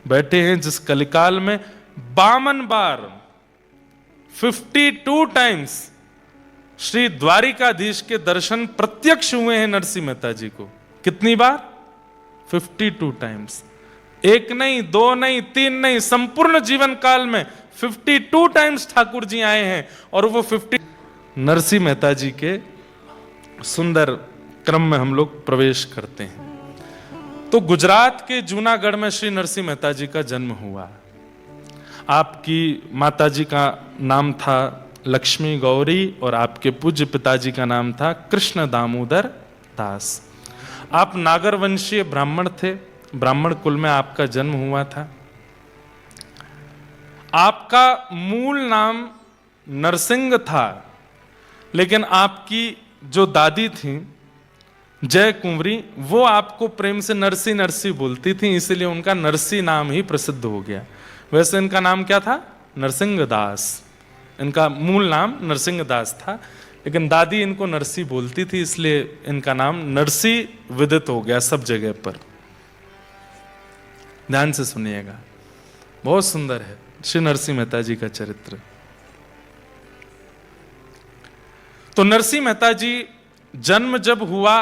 बैठे हैं जिस कलिकाल में 52 बार 52 टाइम्स श्री द्वारिकाधीश के दर्शन प्रत्यक्ष हुए हैं नरसिंह मेहता जी को। कितनी बार? 52 टाइम्स। एक नहीं, दो नहीं, तीन नहीं, संपूर्ण जीवन काल में 52 टाइम्स ठाकुर जी आए हैं। और वो 50 नरसिंह मेहता जी के सुंदर क्रम में हम लोग प्रवेश करते हैं। तो गुजरात के जूनागढ़ में श्री नरसिंह मेहता जी का जन्म हुआ। आपकी माता जी का नाम था लक्ष्मी गौरी और आपके पूज्य पिताजी का नाम था कृष्ण दामोदर दास। आप नागर वंशीय ब्राह्मण थे, ब्राह्मण कुल में आपका जन्म हुआ था। आपका मूल नाम नरसिंह था, लेकिन आपकी जो दादी थी जय कुंवरी, वो आपको प्रेम से नरसी नरसी बोलती थी, इसलिए उनका नरसी नाम ही प्रसिद्ध हो गया। वैसे इनका नाम क्या था? नरसिंह दास। इनका मूल नाम नरसिंह दास था, लेकिन दादी इनको नरसी बोलती थी, इसलिए इनका नाम नरसी विदित हो गया सब जगह पर। ध्यान से सुनिएगा, बहुत सुंदर है श्री नरसिंह मेहता जी का चरित्र। तो नरसिंह मेहता जी जन्म जब हुआ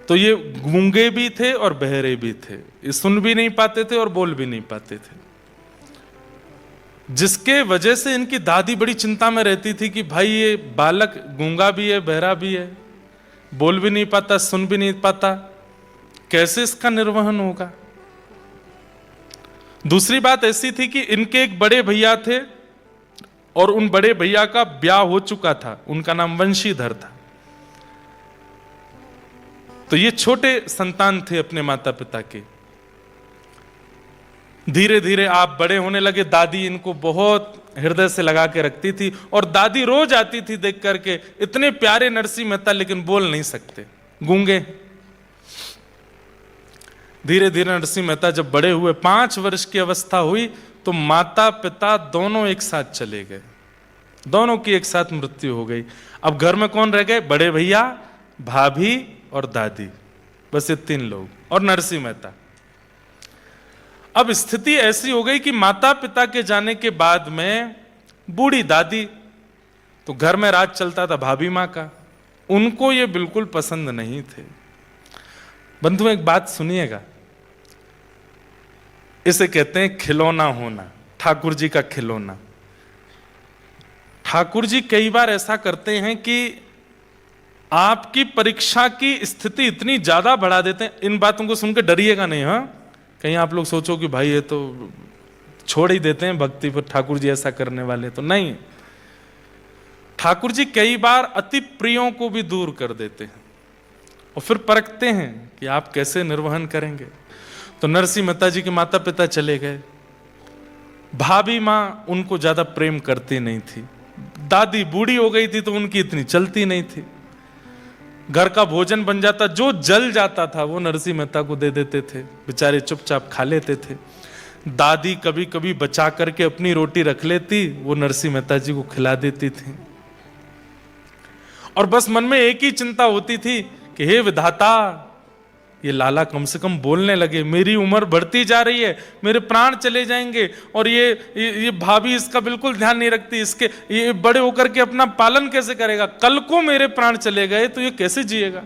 तो ये गूंगे भी थे और बहरे भी थे, ये सुन भी नहीं पाते थे और बोल भी नहीं पाते थे, जिसके वजह से इनकी दादी बड़ी चिंता में रहती थी कि भाई ये बालक गूंगा भी है, बहरा भी है, बोल भी नहीं पाता, सुन भी नहीं पाता, कैसे इसका निर्वहन होगा। दूसरी बात ऐसी थी कि इनके एक बड़े भैया थे और उन बड़े भैया का ब्याह हो चुका था, उनका नाम वंशीधर था। तो ये छोटे संतान थे अपने माता पिता के। धीरे धीरे आप बड़े होने लगे। दादी इनको बहुत हृदय से लगा के रखती थी और दादी रोज आती थी देख करके, इतने प्यारे नरसिंह मेहता लेकिन बोल नहीं सकते, गूंगे। धीरे धीरे नरसिंह मेहता जब बड़े हुए, 5 वर्ष की अवस्था हुई, तो माता पिता दोनों एक साथ चले गए, दोनों की एक साथ मृत्यु हो गई। अब घर में कौन रह गए? बड़े भैया, भाभी और दादी, बस ये 3 लोग और नरसिंह मेहता। अब स्थिति ऐसी हो गई कि माता पिता के जाने के बाद में बूढ़ी दादी, तो घर में राज चलता था भाभी माँ का, उनको ये बिल्कुल पसंद नहीं थे। बंधु एक बात सुनिएगा, इसे कहते हैं खिलौना होना, ठाकुर जी का खिलौना। ठाकुर जी कई बार ऐसा करते हैं कि आपकी परीक्षा की स्थिति इतनी ज्यादा बढ़ा देते हैं। इन बातों को सुनकर डरिएगा नहीं, हाँ, कहीं आप लोग सोचो कि भाई ये तो छोड़ ही देते हैं भक्ति पर, ठाकुर जी ऐसा करने वाले तो नहीं। ठाकुर जी कई बार अति प्रियों को भी दूर कर देते हैं और फिर परखते हैं कि आप कैसे निर्वहन करेंगे। तो नरसिंह मेहता जी के माता पिता चले गए। भाभी माँ उनको ज्यादा प्रेम करती नहीं थी, दादी बूढ़ी हो गई थी तो उनकी इतनी चलती नहीं थी। घर का भोजन बन जाता, जो जल जाता था वो नरसिंह मेहता को दे देते थे, बेचारे चुपचाप खा लेते थे। दादी कभी कभी बचा करके अपनी रोटी रख लेती, वो नरसिंह मेहता जी को खिला देती थी। और बस मन में एक ही चिंता होती थी कि हे विधाता, ये लाला कम से कम बोलने लगे, मेरी उम्र बढ़ती जा रही है, मेरे प्राण चले जाएंगे, और ये भाभी इसका बिल्कुल ध्यान नहीं रखती, इसके ये बड़े होकर के अपना पालन कैसे करेगा, कल को मेरे प्राण चले गए तो ये कैसे जिएगा।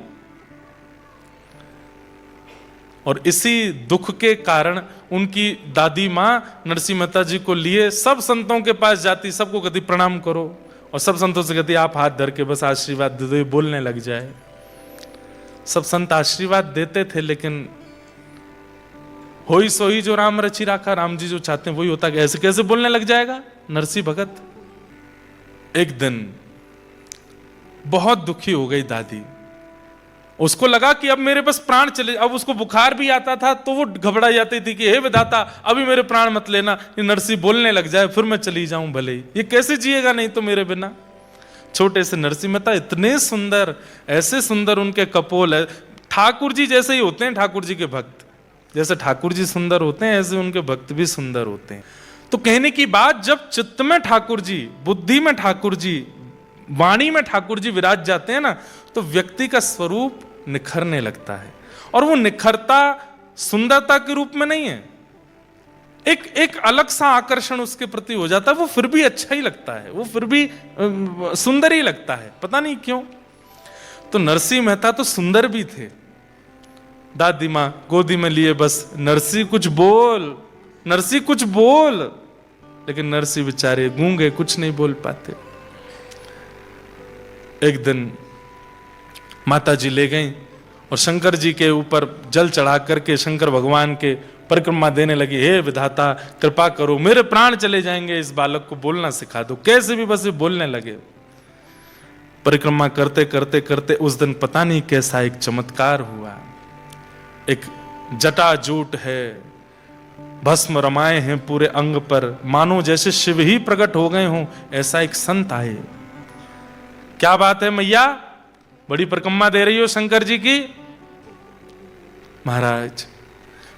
और इसी दुख के कारण उनकी दादी माँ नरसिंह मेहता जी को लिए सब संतों के पास जाती, सबको कहती प्रणाम करो, और सब संतों से कहती आप हाथ धर के बस आशीर्वाद दे दो, बोलने लग जाए। सब संत आशीर्वाद देते थे, लेकिन होई सोई जो राम रची राखा, राम जी जो चाहते हैं वही होता। ऐसे कैसे बोलने लग जाएगा नरसिंह भगत। एक दिन बहुत दुखी हो गई दादी, उसको लगा कि अब मेरे बस प्राण चले। अब उसको बुखार भी आता था तो वो घबरा जाती थी कि हे विधाता अभी मेरे प्राण मत लेना, ये नरसिंह बोलने लग जाए फिर मैं चली जाऊं, भले ही ये कैसे जिएगा नहीं तो मेरे बिना। छोटे से नरसिंह मेहता इतने सुंदर, ऐसे सुंदर उनके कपोल है, ठाकुर जी जैसे ही होते हैं ठाकुर जी के भक्त, जैसे ठाकुर जी सुंदर होते हैं ऐसे उनके भक्त भी सुंदर होते हैं। तो कहने की बात, जब चित्त में ठाकुर जी, बुद्धि में ठाकुर जी, वाणी में ठाकुर जी विराज जाते हैं ना, तो व्यक्ति का स्वरूप निखरने लगता है। और वो निखरता सुंदरता के रूप में नहीं है, एक अलग सा आकर्षण उसके प्रति हो जाता है, वो फिर भी अच्छा ही लगता है, वो फिर भी सुंदर ही लगता है, पता नहीं क्यों। तो नरसिंह मेहता तो सुंदर भी थे। दादी माँ गोदी में लिए बस नरसिंह कुछ बोल, नरसिंह कुछ बोल, लेकिन नरसिंह बेचारे गूंगे, कुछ नहीं बोल पाते। एक दिन माता जी ले गई और शंकर जी के ऊपर जल चढ़ा करके शंकर भगवान के परिक्रमा देने लगी। हे विधाता कृपा करो, मेरे प्राण चले जाएंगे, इस बालक को बोलना सिखा दो। कैसे भी बस बोलने लगे। परिक्रमा करते करते करते उस दिन पता नहीं कैसा एक चमत्कार हुआ। एक जटाजूट है, भस्म रमाए हैं पूरे अंग पर, मानो जैसे शिव ही प्रकट हो गए हों, ऐसा एक संत आए। क्या बात है मैया, बड़ी परिक्रमा दे रही हो शंकर जी की? महाराज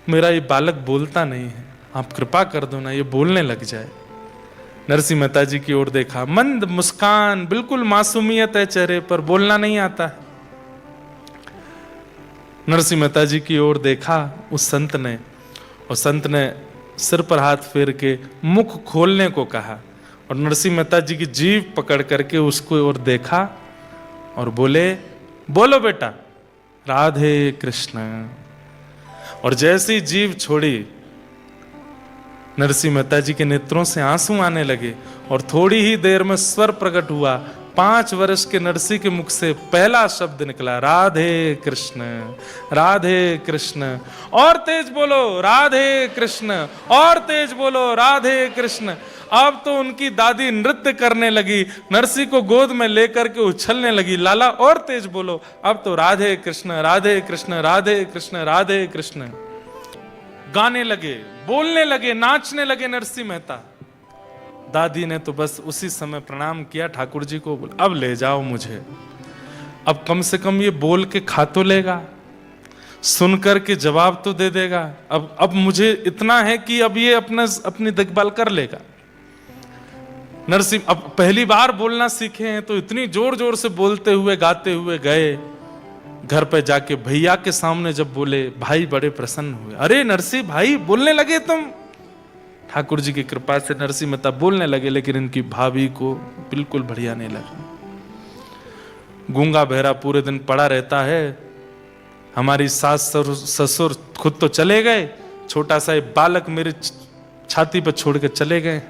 मेरा ये बालक बोलता नहीं है, आप कृपा कर दो ना, ये बोलने लग जाए। नरसिंह मेहता जी की ओर देखा, मंद मुस्कान, बिल्कुल मासूमियत है चेहरे पर, बोलना नहीं आता है। नरसिंह मेहता जी की ओर देखा उस संत ने, और संत ने सिर पर हाथ फेर के मुख खोलने को कहा, और नरसिंह मेहता जी की जीभ पकड़ करके उसको ओर देखा और बोले, बोलो बेटा राधे कृष्ण। और जैसी जीभ छोड़ी, नरसिंह मेहता जी के नेत्रों से आंसू आने लगे, और थोड़ी ही देर में स्वर प्रकट हुआ। 5 वर्ष के नरसिंह के मुख से पहला शब्द निकला, राधे कृष्ण, राधे कृष्ण। और तेज बोलो राधे कृष्ण, और तेज बोलो राधे कृष्ण। अब तो उनकी दादी नृत्य करने लगी, नरसिंह को गोद में लेकर के उछलने लगी। लाला और तेज बोलो, अब तो राधे कृष्ण, राधे कृष्ण, राधे कृष्ण, राधे कृष्ण। गाने लगे, बोलने लगे, नाचने लगे नरसिंह मेहता। दादी ने तो बस उसी समय प्रणाम किया ठाकुर जी को, बोला अब ले जाओ मुझे, अब कम से कम ये बोल के खा तो लेगा, सुनकर के जवाब तो दे देगा। अब मुझे इतना है कि अब ये अपनी देखभाल कर लेगा। नरसिंह अब पहली बार बोलना सीखे हैं, तो इतनी जोर जोर से बोलते हुए गाते हुए गए। घर पे जाके भैया के सामने जब बोले, भाई बड़े प्रसन्न हुए। अरे नरसिंह भाई बोलने लगे तुम? ठाकुर जी की कृपा से नरसिंह मेहता बोलने लगे, लेकिन इनकी भाभी को बिल्कुल बढ़िया नहीं लगा। गूंगा बहरा पूरे दिन पड़ा रहता है, हमारी सास ससुर खुद तो चले गए, छोटा सा बालक मेरे छाती पर छोड़ के चले गए।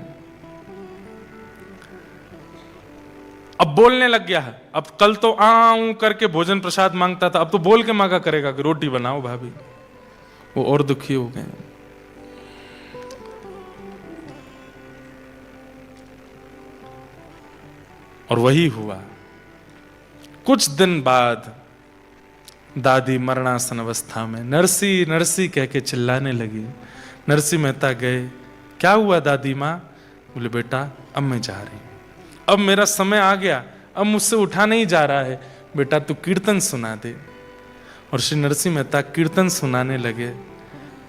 अब बोलने लग गया है। अब कल तो आऊं करके भोजन प्रसाद मांगता था, अब तो बोल के मांगा करेगा कि रोटी बनाओ भाभी। वो और दुखी हो गए। और वही हुआ। कुछ दिन बाद दादी मरणासन अवस्था में नरसी नरसी कह के चिल्लाने लगी। नरसिंह मेहता गए, क्या हुआ दादी माँ? बोले बेटा अब मैं जा रही हूं, अब मेरा समय आ गया, अब मुझसे उठा नहीं जा रहा है, बेटा तू कीर्तन सुना दे। और श्री नरसिंह मेहता कीर्तन सुनाने लगे।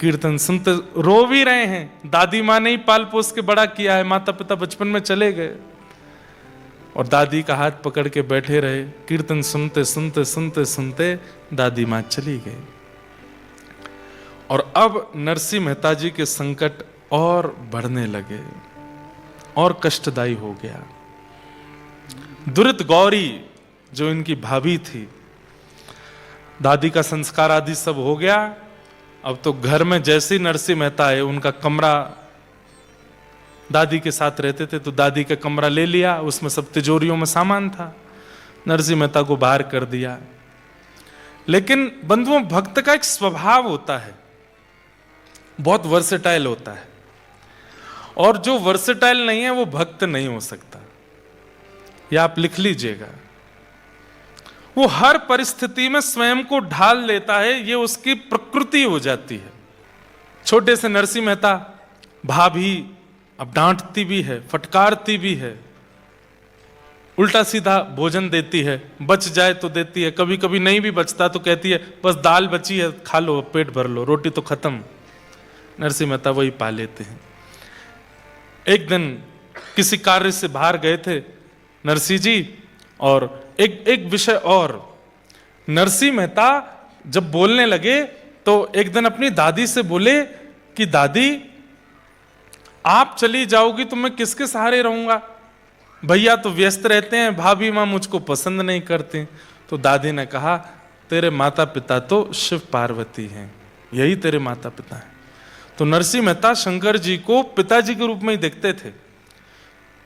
कीर्तन सुनते रो भी रहे हैं, दादी माँ ने ही पाल पोस के बड़ा किया है, माता पिता बचपन में चले गए, और दादी का हाथ पकड़ के बैठे रहे। कीर्तन सुनते सुनते सुनते सुनते दादी माँ चली गई। और अब नरसिंह मेहता जी के संकट और बढ़ने लगे और कष्टदायी हो गया। दुरित गौरी जो इनकी भाभी थी, दादी का संस्कार आदि सब हो गया। अब तो घर में जैसे ही नरसिंह मेहता आए, उनका कमरा, दादी के साथ रहते थे तो दादी का कमरा ले लिया, उसमें सब तिजोरियों में सामान था, नरसिंह मेहता को बाहर कर दिया। लेकिन बंधुओं, भक्त का एक स्वभाव होता है, बहुत वर्सेटाइल होता है, और जो वर्सेटाइल नहीं है वो भक्त नहीं हो सकता। या आप लिख लीजिएगा, वो हर परिस्थिति में स्वयं को ढाल लेता है, ये उसकी प्रकृति हो जाती है। छोटे से नरसिंह मेहता, भाभी अब डांटती भी है, फटकारती भी है, उल्टा सीधा भोजन देती है, बच जाए तो देती है, कभी कभी नहीं भी बचता तो कहती है बस दाल बची है खा लो, पेट भर लो, रोटी तो खत्म। नरसिंह मेहता वही पा लेते हैं। एक दिन किसी कार्य से बाहर गए थे नरसिंह जी, और एक विषय और, नरसिंह मेहता जब बोलने लगे तो एक दिन अपनी दादी से बोले कि दादी, आप चली जाओगी तो मैं किसके सहारे रहूंगा? भैया तो व्यस्त रहते हैं, भाभी माँ मुझको पसंद नहीं करते। तो दादी ने कहा, तेरे माता पिता तो शिव पार्वती हैं, यही तेरे माता पिता हैं। तो नरसिंह मेहता शंकर जी को पिताजी के रूप में ही देखते थे।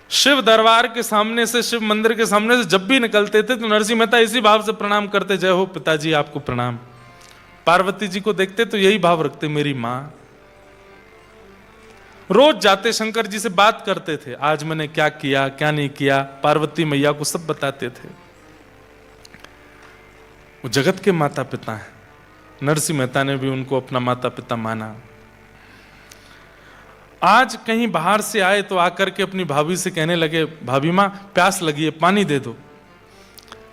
शिव दरबार के सामने से, शिव मंदिर के सामने से जब भी निकलते थे तो नरसिंह मेहता इसी भाव से प्रणाम करते, जय हो पिताजी, आपको प्रणाम। पार्वती जी को देखते तो यही भाव रखते, मेरी माँ। रोज जाते शंकर जी से बात करते थे, आज मैंने क्या किया क्या नहीं किया, पार्वती मैया को सब बताते थे। वो जगत के माता पिता हैं। नरसिंह मेहता ने भी उनको अपना माता पिता माना। आज कहीं बाहर से आए तो आकर के अपनी भाभी से कहने लगे, भाभी माँ प्यास लगी है, पानी दे दो।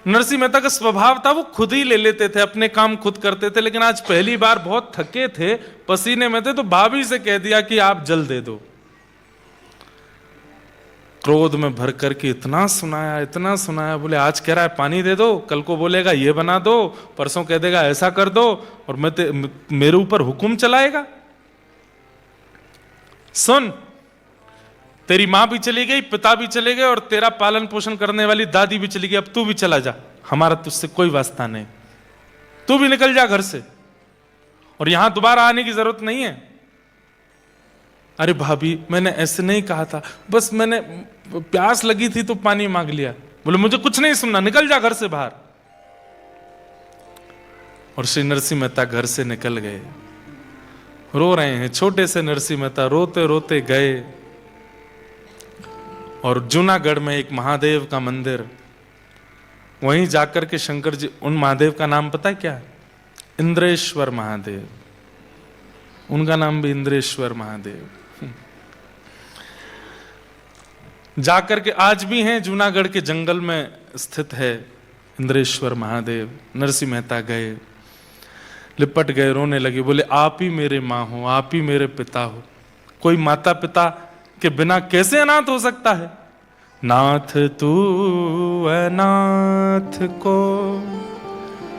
नरसिंह मेहता का स्वभाव था वो खुद ही ले लेते थे, अपने काम खुद करते थे। लेकिन आज पहली बार बहुत थके थे, पसीने में थे, तो भाभी से कह दिया कि आप जल दे दो। क्रोध में भर करके इतना सुनाया, बोले आज कह रहा है पानी दे दो, कल को बोलेगा ये बना दो, परसों कह देगा ऐसा कर दो, और मेरे ऊपर हुक्म चलाएगा। सुन, तेरी मां भी चली गई, पिता भी चले गए, और तेरा पालन पोषण करने वाली दादी भी चली गई, अब तू भी चला जा, हमारा तुझसे कोई वास्ता नहीं, तू भी निकल जा घर से, और यहां दोबारा आने की जरूरत नहीं है। अरे भाभी, मैंने ऐसे नहीं कहा था, बस मैंने प्यास लगी थी तो पानी मांग लिया। बोले मुझे कुछ नहीं सुनना, निकल जा घर से बाहर। और श्री नरसिंह मेहता घर से निकल गए। रो रहे हैं, छोटे से नरसिंह मेहता रोते रोते गए, और जूनागढ़ में एक महादेव का मंदिर, वहीं जाकर के शंकर जी, उन महादेव का नाम पता है क्या है? इंद्रेश्वर महादेव। उनका नाम भी इंद्रेश्वर महादेव। जाकर के आज भी हैं, जूनागढ़ के जंगल में स्थित है इंद्रेश्वर महादेव। नरसिंह मेहता गए, लिपट गए, रोने लगे, बोले आप ही मेरे माँ हो, आप ही मेरे पिता हो, कोई माता पिता के बिना कैसे अनाथ हो सकता है? नाथ तू अनाथ को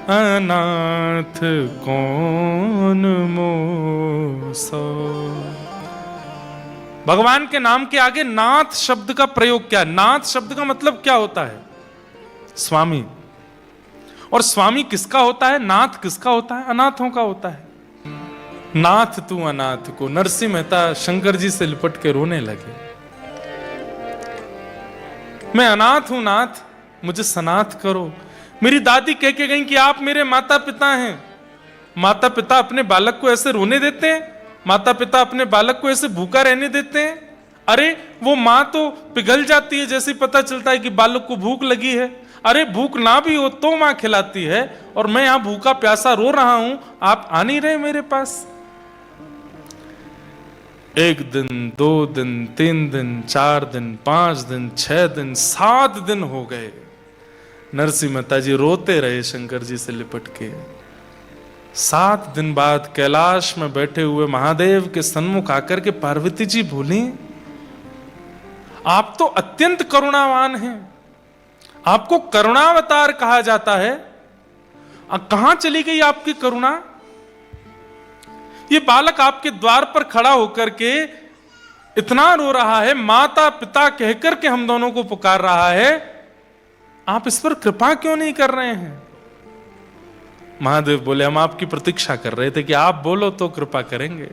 अनाथ कौन मोसो। भगवान के नाम के आगे नाथ शब्द का प्रयोग क्या है? नाथ शब्द का मतलब क्या होता है? स्वामी। और स्वामी किसका होता है? नाथ किसका होता है? अनाथों का होता है। नाथ तू अनाथ को। नरसिंह मेहता शंकर जी से लिपट के रोने लगे, मैं अनाथ हूं नाथ, मुझे सनाथ करो। मेरी दादी कह के गई कि आप मेरे माता पिता हैं। माता पिता अपने बालक को ऐसे रोने देते हैं? माता पिता अपने बालक को ऐसे भूखा रहने देते हैं? अरे वो माँ तो पिघल जाती है जैसे पता चलता है कि बालक को भूख लगी है। अरे भूख ना भी हो तो माँ खिलाती है, और मैं यहां भूखा प्यासा रो रहा हूं, आप आ नहीं रहे मेरे पास। 1 दिन, 2 दिन, 3 दिन, 4 दिन, 5 दिन, 6 दिन, 7 दिन हो गए। नरसिंह मेहता जी रोते रहे शंकर जी से लिपट के। 7 दिन बाद कैलाश में बैठे हुए महादेव के सन्मुख आकर के पार्वती जी बोली, आप तो अत्यंत करुणावान हैं, आपको करुणावतार कहा जाता है, कहां चली गई आपकी करुणा? ये बालक आपके द्वार पर खड़ा होकर के इतना रो रहा है, माता पिता कहकर के हम दोनों को पुकार रहा है, आप इस पर कृपा क्यों नहीं कर रहे हैं? महादेव बोले, हम आपकी प्रतीक्षा कर रहे थे कि आप बोलो तो कृपा करेंगे,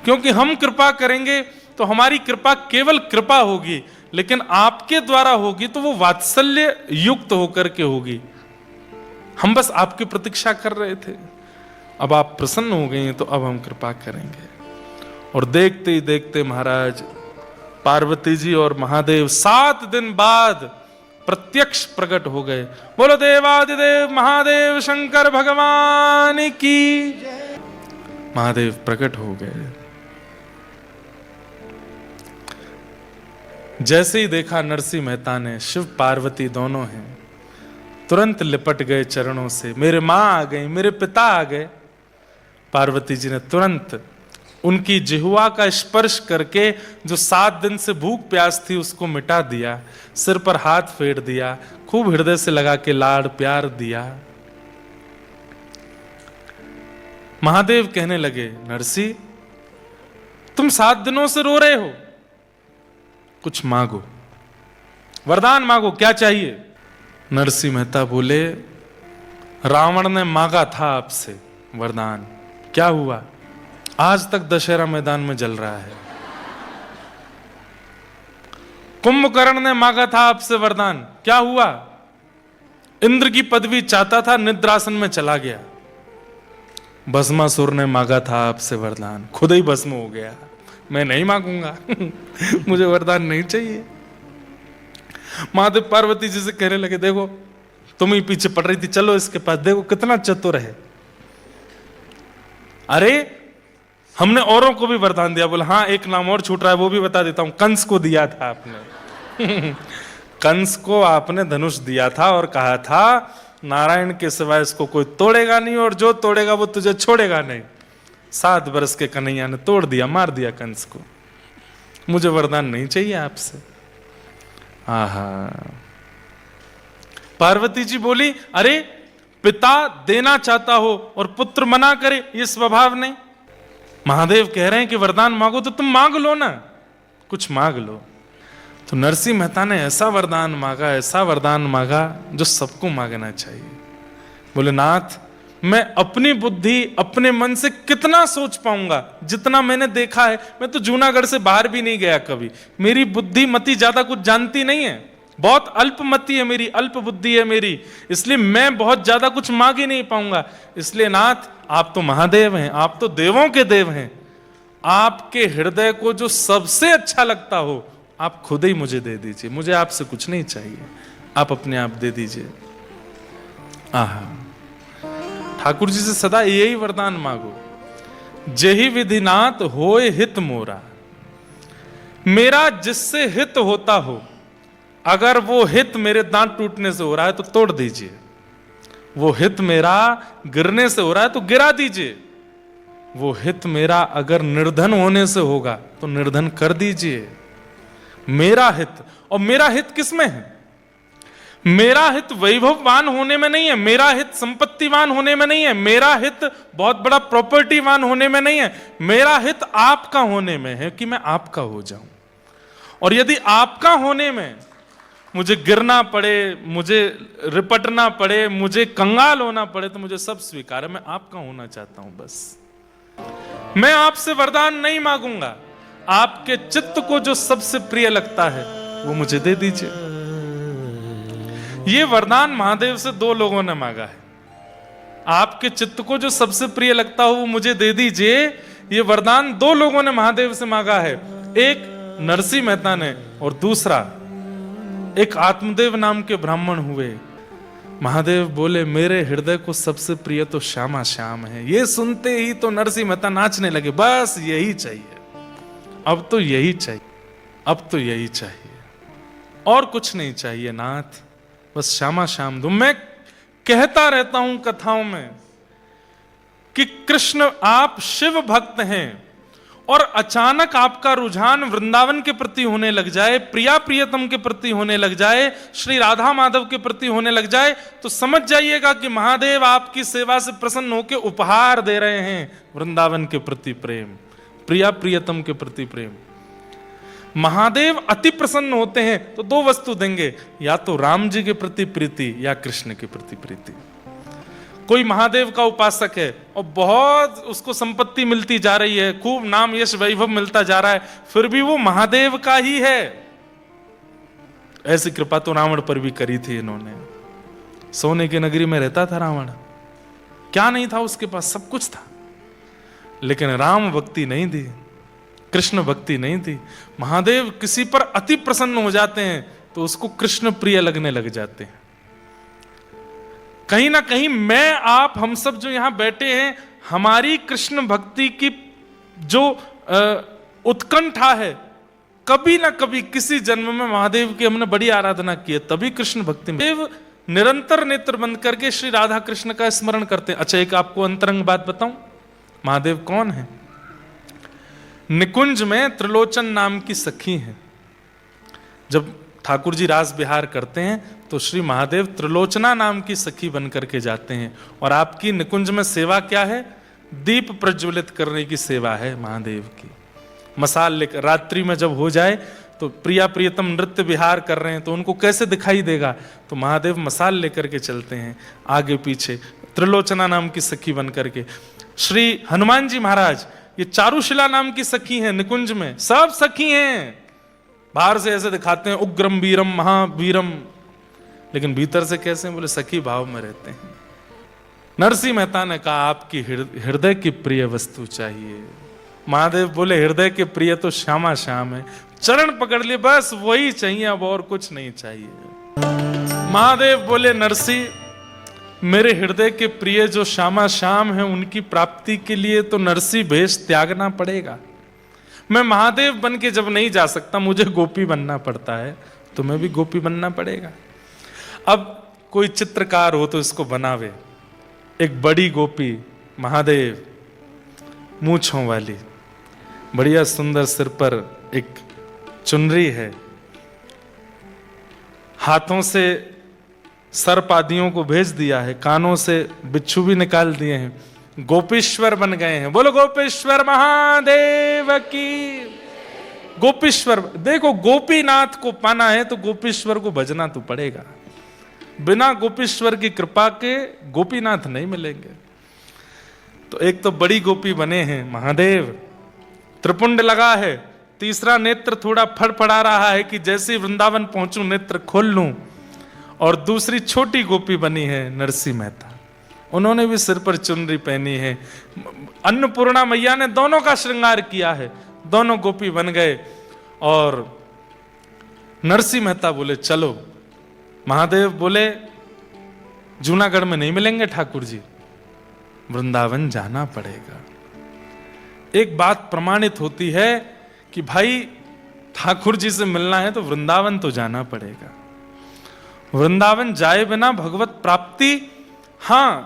क्योंकि हम कृपा करेंगे तो हमारी कृपा केवल कृपा होगी, लेकिन आपके द्वारा होगी तो वो वात्सल्य युक्त होकर के होगी। हम बस आपकी प्रतीक्षा कर रहे थे, अब आप प्रसन्न हो गए हैं तो अब हम कृपा करेंगे। और देखते ही देखते महाराज पार्वती जी और महादेव 7 दिन बाद प्रत्यक्ष प्रकट हो गए। बोलो देवादिदेव महादेव शंकर भगवान की। महादेव प्रकट हो गए। जैसे ही देखा नरसिंह मेहता ने शिव पार्वती दोनों हैं, तुरंत लिपट गए चरणों से, मेरे मां आ गई, मेरे पिता आ गए। पार्वती जी ने तुरंत उनकी जिह्वा का स्पर्श करके जो 7 दिन से भूख प्यास थी उसको मिटा दिया, सिर पर हाथ फेर दिया, खूब हृदय से लगा के लाड़ प्यार दिया। महादेव कहने लगे, नरसी तुम 7 दिनों से रो रहे हो, कुछ मांगो, वरदान मांगो, क्या चाहिए? नरसिंह मेहता बोले, रावण ने मांगा था आपसे वरदान, क्या हुआ? आज तक दशहरा मैदान में जल रहा है। कुंभकर्ण ने मांगा था आपसे वरदान, क्या हुआ? इंद्र की पदवी चाहता था, निद्रासन में चला गया। भस्मासुर ने मांगा था आपसे वरदान, खुद ही भस्म हो गया। मैं नहीं मांगूंगा मुझे वरदान नहीं चाहिए। महादेव पार्वती जी से कहने लगे, देखो तुम ही पीछे पड़ रही थी, चलो इसके पास, देखो कितना चतुर है। अरे हमने औरों को भी वरदान दिया। बोले हाँ, एक नाम और छूट रहा है, वो भी बता देता हूं। कंस को दिया था आपने कंस को आपने धनुष दिया था और कहा था नारायण के सिवाय इसको कोई तोड़ेगा नहीं, और जो तोड़ेगा वो तुझे छोड़ेगा नहीं। 7 वर्ष के कन्हैया ने तोड़ दिया, मार दिया कंस को। मुझे वरदान नहीं चाहिए आपसे। आहा। पार्वती जी बोली, अरे पिता देना चाहता हो और पुत्र मना करे, ये स्वभाव नहीं। महादेव कह रहे हैं कि वरदान मांगो तो तुम मांग लो ना, कुछ मांग लो। तो नरसिंह मेहता ने ऐसा वरदान मांगा, ऐसा वरदान मांगा जो सबको मांगना चाहिए। बोले, नाथ मैं अपनी बुद्धि अपने मन से कितना सोच पाऊंगा, जितना मैंने देखा है। मैं तो जूनागढ़ से बाहर भी नहीं गया कभी, मेरी बुद्धि मति ज्यादा कुछ जानती नहीं है, बहुत अल्पमति है मेरी, अल्प बुद्धि है मेरी, इसलिए मैं बहुत ज्यादा कुछ मांग ही नहीं पाऊंगा। इसलिए नाथ आप तो महादेव हैं, आप तो देवों के देव हैं, आपके हृदय को जो सबसे अच्छा लगता हो आप खुद ही मुझे दे दीजिए। मुझे आपसे कुछ नहीं चाहिए, आप अपने आप दे दीजिए। आहा। ठाकुर जी से सदा यही वरदान मांगो, जेहि विधिनाथ होए हित मोरा। मेरा जिससे हित होता हो, अगर वो हित मेरे दांत टूटने से हो रहा है तो तोड़ दीजिए, वो हित मेरा गिरने से हो रहा है तो गिरा दीजिए, वो हित मेरा अगर निर्धन होने से होगा तो निर्धन कर दीजिए। मेरा हित, और मेरा हित किसमें है? मेरा हित वैभववान होने में नहीं है, मेरा हित संपत्तिवान होने में नहीं है, मेरा हित बहुत बड़ा प्रॉपर्टीवान होने में नहीं है, मेरा हित आपका होने में है कि मैं आपका हो जाऊं। और यदि आपका होने में मुझे गिरना पड़े, मुझे रिपटना पड़े, मुझे कंगाल होना पड़े, तो मुझे सब स्वीकार है। मैं आपका होना चाहता हूं बस। मैं आपसे वरदान नहीं मांगूंगा, आपके चित्त को जो सबसे प्रिय लगता है वो मुझे दे दीजिए। ये वरदान महादेव से 2 लोगों ने मांगा है। आपके चित्त को जो सबसे प्रिय लगता हो वो मुझे दे दीजिए, ये वरदान 2 लोगों ने महादेव से मांगा है। एक नरसिंह मेहता ने और दूसरा एक आत्मदेव नाम के ब्राह्मण हुए। महादेव बोले, मेरे हृदय को सबसे प्रिय तो श्यामा श्याम है। ये सुनते ही तो नरसिंह मेहता नाचने लगे, बस यही चाहिए, अब तो यही चाहिए, अब तो यही चाहिए, और कुछ नहीं चाहिए नाथ, बस श्यामा श्याम दो। मैं कहता रहता हूं कथाओं में कि कृष्ण आप शिव भक्त हैं और अचानक आपका रुझान वृंदावन के प्रति होने लग जाए, प्रिया प्रियतम के प्रति होने लग जाए, श्री राधा माधव के प्रति होने लग जाए, तो समझ जाइएगा कि महादेव आपकी सेवा से प्रसन्न होकर उपहार दे रहे हैं वृंदावन के प्रति प्रेम, प्रिया प्रियतम के प्रति प्रेम। महादेव अति प्रसन्न होते हैं तो 2 वस्तु देंगे, या तो राम जी के प्रति प्रीति या कृष्ण के प्रति प्रीति। कोई महादेव का उपासक है और बहुत उसको संपत्ति मिलती जा रही है, खूब नाम यश वैभव मिलता जा रहा है, फिर भी वो महादेव का ही है। ऐसी कृपा तो रावण पर भी करी थी इन्होंने। सोने की नगरी में रहता था रावण, क्या नहीं था उसके पास, सब कुछ था, लेकिन राम भक्ति नहीं दी, कृष्ण भक्ति नहीं थी। महादेव किसी पर अति प्रसन्न हो जाते हैं तो उसको कृष्ण प्रिय लगने लग जाते हैं। कहीं ना कहीं मैं, आप, हम सब जो यहां बैठे हैं, हमारी कृष्ण भक्ति की जो उत्कंठा है, कभी ना कभी किसी जन्म में महादेव की हमने बड़ी आराधना की है, तभी कृष्ण भक्ति में देव निरंतर नेत्र बंद करके श्री राधा कृष्ण का स्मरण करते हैं। अच्छा, एक आपको अंतरंग बात बताऊं, महादेव कौन है? निकुंज में त्रिलोचन नाम की सखी है। जब ठाकुर जी रास विहार करते हैं तो श्री महादेव त्रिलोचना नाम की सखी बन करके जाते हैं, और आपकी निकुंज में सेवा क्या है? दीप प्रज्वलित करने की सेवा है महादेव की। मसाल लेकर रात्रि में जब हो जाए तो प्रिया प्रियतम नृत्य विहार कर रहे हैं तो उनको कैसे दिखाई देगा, तो महादेव मसाल लेकर के चलते हैं आगे पीछे, त्रिलोचना नाम की सखी बन करके। श्री हनुमान जी महाराज ये चारुशिला नाम की सखी हैं, निकुंज में सब सखी हैं, बाहर से ऐसे दिखाते हैं उग्रम वीरम महावीरम, लेकिन भीतर से कैसे हैं? बोले सखी भाव में रहते हैं। नरसिंह मेहता ने कहा आपकी हृदय की प्रिय वस्तु चाहिए। महादेव बोले हृदय के प्रिय तो श्यामा श्याम है, चरण पकड़ लिए बस वही चाहिए, अब और कुछ नहीं चाहिए। महादेव बोले नरसिंह मेरे हृदय के प्रिय जो श्यामा श्याम है उनकी प्राप्ति के लिए तो नरसिंह भेष त्यागना पड़ेगा। मैं महादेव बन के जब नहीं जा सकता, मुझे गोपी बनना पड़ता है, तुम्हें भी गोपी बनना पड़ेगा। अब कोई चित्रकार हो तो इसको बनावे, एक बड़ी गोपी महादेव मूंछों वाली, बढ़िया सुंदर, सिर पर एक चुनरी है, हाथों से सर्प आदियों को भेज दिया है, कानों से बिच्छू भी निकाल दिए हैं, गोपीश्वर बन गए हैं। बोलो गोपीश्वर महादेव की। गोपीश्वर देखो, गोपीनाथ को पाना है तो गोपीश्वर को भजना तो पड़ेगा, बिना गोपीश्वर की कृपा के गोपीनाथ नहीं मिलेंगे। तो एक तो बड़ी गोपी बने हैं महादेव, त्रिपुंड लगा है, तीसरा नेत्र थोड़ा फड़फड़ा रहा है कि जैसे वृंदावन पहुंचूं नेत्र खोल लूं, और दूसरी छोटी गोपी बनी है नरसिंह मेहता, उन्होंने भी सिर पर चुनरी पहनी है। अन्नपूर्णा मैया ने दोनों का श्रृंगार किया है, दोनों गोपी बन गए। और नरसिंह मेहता बोले चलो, महादेव बोले जूनागढ़ में नहीं मिलेंगे ठाकुर जी, वृंदावन जाना पड़ेगा। एक बात प्रमाणित होती है कि भाई ठाकुर जी से मिलना है तो वृंदावन तो जाना पड़ेगा, वृंदावन जाए बिना भगवत प्राप्ति। हां,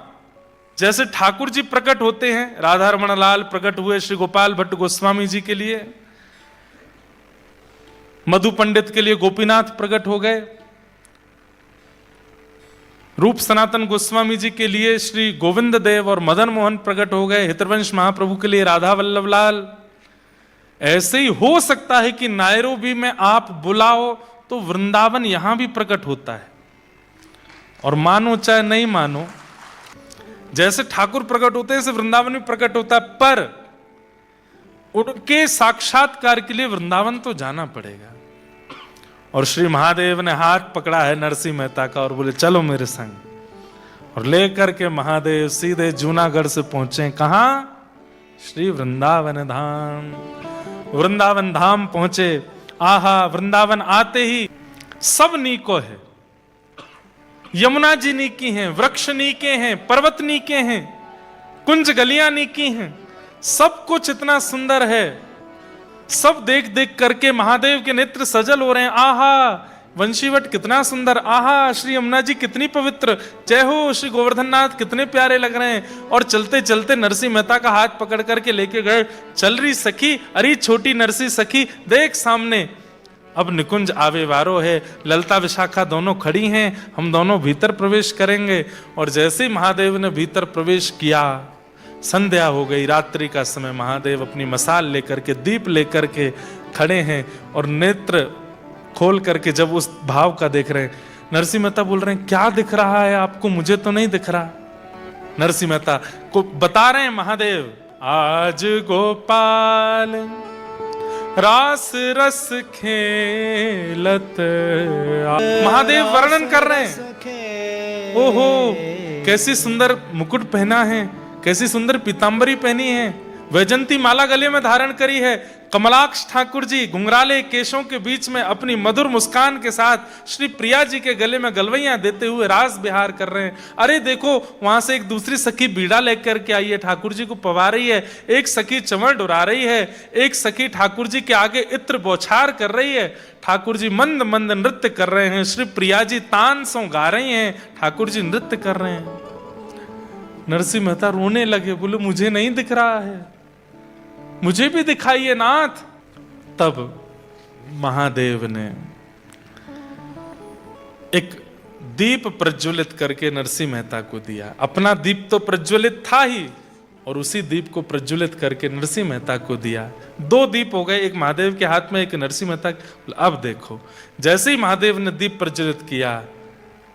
जैसे ठाकुर जी प्रकट होते हैं, राधा रमण लाल प्रकट हुए श्री गोपाल भट्ट गोस्वामी जी के लिए, मधु पंडित के लिए गोपीनाथ प्रकट हो गए, रूप सनातन गोस्वामी जी के लिए श्री गोविंद देव और मदन मोहन प्रकट हो गए, हितवंश महाप्रभु के लिए राधा वल्लभ लाल। ऐसे ही हो सकता है कि नायरोबी में आप बुलाओ तो वृंदावन यहां भी प्रकट होता है, और मानो चाहे नहीं मानो, जैसे ठाकुर प्रकट होते हैं ऐसे वृंदावन भी प्रकट होता है, पर उनके साक्षात्कार के लिए वृंदावन तो जाना पड़ेगा। और श्री महादेव ने हाथ पकड़ा है नरसिंह मेहता का और बोले चलो मेरे संग, और लेकर के महादेव सीधे जूनागढ़ से पहुंचे कहां? श्री वृंदावन धाम। वृंदावन धाम पहुंचे। आहा, वृंदावन आते ही सब नीको है, यमुना जी नीकी हैं, वृक्ष नीके हैं, पर्वत नीके हैं, कुंज गलियां नीकी हैं, सब कुछ इतना सुंदर है। सब देख देख करके महादेव के नेत्र सजल हो रहे हैं। आहा, वंशीवट कितना सुंदर, आहा श्री यमुना जी कितनी पवित्र, जय हो श्री गोवर्धन नाथ कितने प्यारे लग रहे हैं। और चलते चलते नरसिंह मेहता का हाथ पकड़ करके लेके गए। चल रही सखी, अरे छोटी नरसिंह सखी देख सामने, अब निकुंज आवे वारो है, ललता विशाखा दोनों खड़ी हैं, हम दोनों भीतर प्रवेश करेंगे। और जैसे ही महादेव ने भीतर प्रवेश किया, संध्या हो गई, रात्रि का समय, महादेव अपनी मसाल लेकर के, दीप लेकर के खड़े हैं और नेत्र खोल करके जब उस भाव का देख रहे हैं, नरसिंह मेहता बोल रहे हैं क्या दिख रहा है आपको, मुझे तो नहीं दिख रहा। नरसिंह मेहता को बता रहे हैं महादेव, आज गोपाल रास रस खेलत, महादेव वर्णन कर रहे हैं। ओहो, कैसी सुंदर मुकुट पहना है, कैसी सुंदर पीतांबरी पहनी है, वैजंती माला गले में धारण करी है। कमलाक्ष ठाकुर जी घुंघराले केशों के बीच में अपनी मधुर मुस्कान के साथ श्री प्रिया जी के गले में गलवैयां देते हुए रास बिहार कर रहे हैं। अरे देखो, वहां से एक दूसरी सखी बीड़ा लेकर के आई है, ठाकुर जी को पवा रही है। एक सखी चंवर डुरा रही है, एक सखी ठाकुर जी के आगे इत्र बौछार कर रही है। ठाकुर जी मंद मंद नृत्य कर रहे हैं, श्री प्रिया जी तान सो गा रही हैं, ठाकुर जी नृत्य कर रहे हैं। नरसिंह मेहता रोने लगे, बोले मुझे नहीं दिख रहा है, मुझे भी दिखाइए नाथ। तब महादेव ने एक दीप प्रज्वलित करके नरसिंह मेहता को दिया। अपना दीप तो प्रज्वलित था ही, और उसी दीप को प्रज्वलित करके नरसिंह मेहता को दिया। 2 दीप हो गए, एक महादेव के हाथ में, एक नरसिंह मेहता। अब देखो, जैसे ही महादेव ने दीप प्रज्वलित किया,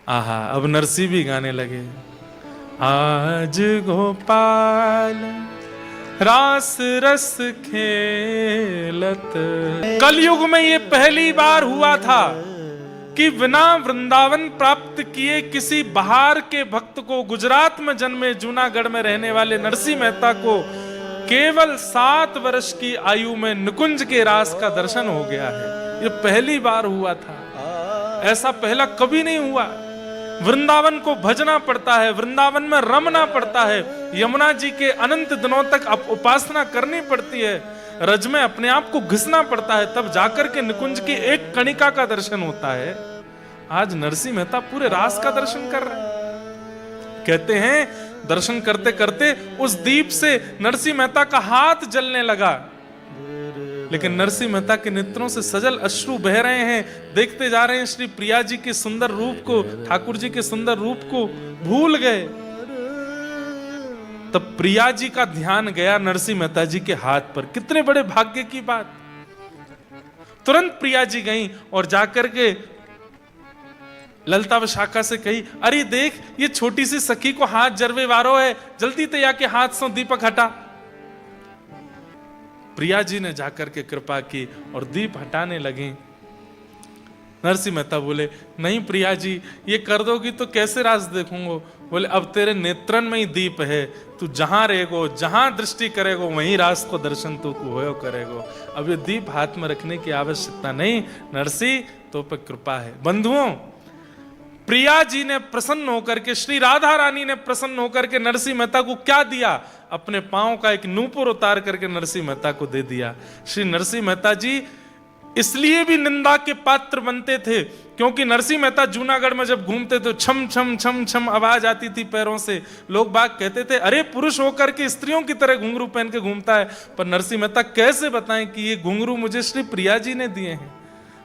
आहा, अब नरसिंह भी गाने लगे, आज गोपाल रास रस खेलत। कलयुग में ये पहली बार हुआ था कि बिना वृंदावन प्राप्त किए किसी बाहर के भक्त को, गुजरात में जन्मे जूनागढ़ में रहने वाले नरसिंह मेहता को केवल 7 वर्ष की आयु में निकुंज के रास का दर्शन हो गया है। ये पहली बार हुआ था, ऐसा पहला कभी नहीं हुआ। वृंदावन को भजना पड़ता है, वृंदावन में रमना पड़ता है, यमुना जी के अनंत दिनों तक उपासना करनी पड़ती है, रज में अपने आप को घिसना पड़ता है, तब जाकर के निकुंज की एक कणिका का दर्शन होता है। आज नरसिंह मेहता पूरे रास का दर्शन कर रहे हैं। कहते हैं दर्शन करते करते उस दीप से नरसिंह मेहता का हाथ जलने लगा, लेकिन नरसिंह मेहता के नेत्रों से सजल अश्रु बह रहे हैं। देखते जा रहे हैं श्री प्रिया जी के सुंदर रूप को, ठाकुर जी के सुंदर रूप को भूल गए। तब प्रिया जी का ध्यान गया नरसिंह मेहता जी के हाथ पर। कितने बड़े भाग्य की बात। तुरंत प्रिया जी गईं और जाकर के ललता विशाखा से कही, अरे देख, ये छोटी सी सखी को हाथ जरवे वारो है, जल्दी तैया के हाथ से दीपक हटा। प्रिया जी ने जाकर के कृपा की और दीप हटाने लगी। नरसिंह मेहता बोले, नहीं प्रिया जी, ये कर दोगी तो कैसे रास देखूंगा। बोले, अब तेरे नेत्रन में ही दीप है, तू जहां रहेगो, जहां दृष्टि करेगो, वहीं रास को दर्शन तू होयो करेगो। अब ये दीप हाथ में रखने की आवश्यकता नहीं, नरसिंह तो पे कृपा है। बंधुओं, प्रिया जी ने प्रसन्न होकर के, श्री राधा रानी ने प्रसन्न होकर के नरसिंह मेहता को क्या दिया? अपने पांव का एक नूपुर उतार करके नरसिंह मेहता को दे दिया। श्री नरसिंह मेहता जी इसलिए भी निंदा के पात्र बनते थे क्योंकि नरसिंह मेहता जूनागढ़ में जब घूमते तो छम छम छम छम आवाज आती थी पैरों से। लोग बाग कहते थे, अरे पुरुष होकर के स्त्रियों की तरह घुंघरू पहन के घूमता है। पर नरसिंह मेहता कैसे बताएं कि ये घुंघरू मुझे श्री प्रिया जी ने दिए हैं।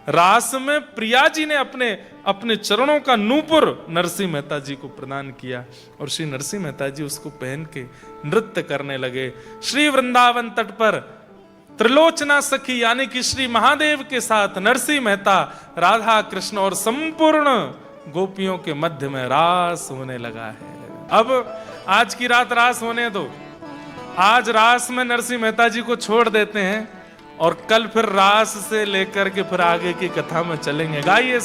रास में प्रिया जी ने अपने चरणों का नूपुर नरसिंह मेहता जी को प्रदान किया और श्री नरसिंह मेहता जी उसको पहन के नृत्य करने लगे। श्री वृंदावन तट पर त्रिलोचना सखी यानी कि श्री महादेव के साथ नरसिंह मेहता, राधा कृष्ण और संपूर्ण गोपियों के मध्य में रास होने लगा है। अब आज की रात रास होने दो। आज रास में नरसिंह मेहता जी को छोड़ देते हैं और कल फिर रास से लेकर के फिर आगे की कथा में चलेंगे। गाइए।